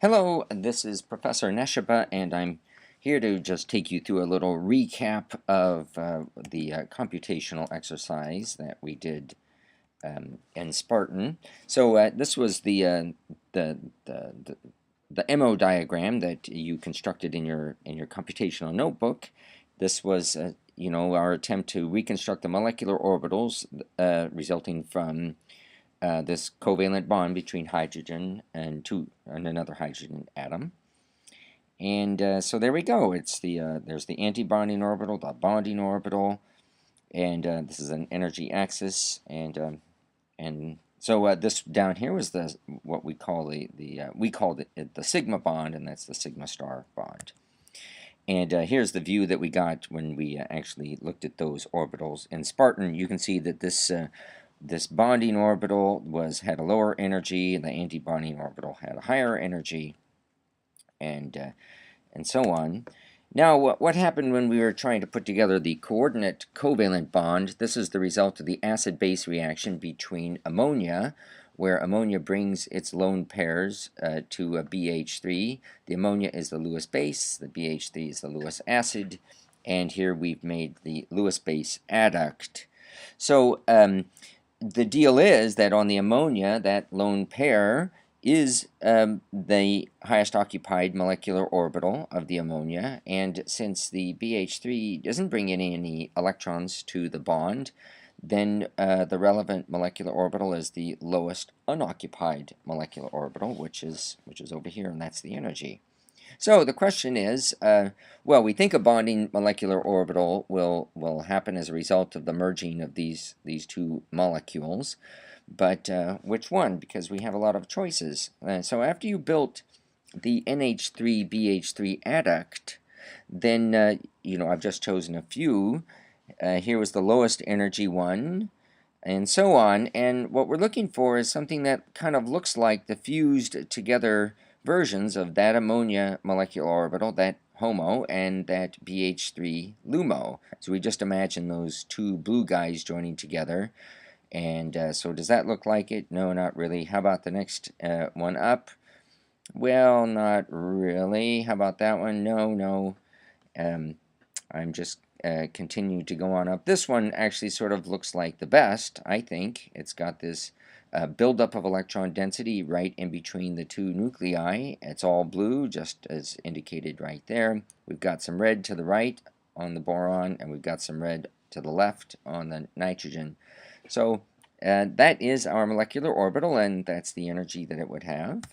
Hello, this is Professor Neshaba, and I'm here to just take you through a little recap of the computational exercise that we did in Spartan. So this was the, the the the MO diagram that you constructed in your computational notebook. This was our attempt to reconstruct the molecular orbitals resulting from this covalent bond between hydrogen and another hydrogen atom. And so there we go. It's there's the anti-bonding orbital, the bonding orbital, and this is an energy axis. And so this down here was the what we call we called it the sigma bond, and that's the sigma star bond. And here's the view that we got when we actually looked at those orbitals. In Spartan, you can see that this bonding orbital had a lower energy, and the anti-bonding orbital had a higher energy, and so on. Now, what happened when we were trying to put together the coordinate covalent bond? This is the result of the acid-base reaction between ammonia, where ammonia brings its lone pairs to a BH3. The ammonia is the Lewis base, the BH3 is the Lewis acid, and here we've made the Lewis base adduct. So the deal is that on the ammonia, that lone pair is the highest occupied molecular orbital of the ammonia, and since the BH3 doesn't bring in any electrons to the bond, then the relevant molecular orbital is the lowest unoccupied molecular orbital, which is over here, and that's the energy. So the question is, well, we think a bonding molecular orbital will happen as a result of the merging of these two molecules, but which one? Because we have a lot of choices. So after you built the NH3BH3 adduct, then I've just chosen a few. Here was the lowest energy one, and so on. And what we're looking for is something that kind of looks like the fused together versions of that ammonia molecular orbital, that HOMO, and that BH3 LUMO. So we just imagine those two blue guys joining together. And so does that look like it? No, not really. How about the next one up? Well, not really. How about that one? No. I'm just continue to go on up. This one actually sort of looks like the best, I think. It's got this buildup of electron density right in between the two nuclei. It's all blue, just as indicated right there. We've got some red to the right on the boron, and we've got some red to the left on the nitrogen. So that is our molecular orbital, and that's the energy that it would have.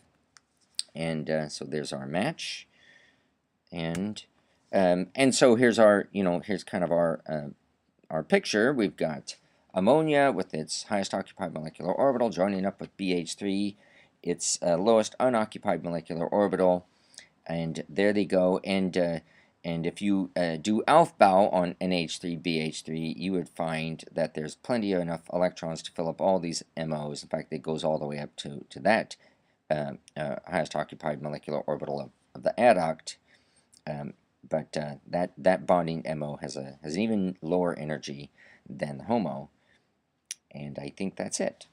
And so there's our match. And so here's our, here's kind of our picture. We've got ammonia with its highest occupied molecular orbital joining up with BH3, its lowest unoccupied molecular orbital, and there they go. And if you do Aufbau on NH3BH3, you would find that there's plenty of enough electrons to fill up all these MOs. In fact, it goes all the way up to that highest occupied molecular orbital of the adduct. But that bonding MO has an even lower energy than the HOMO. And I think that's it.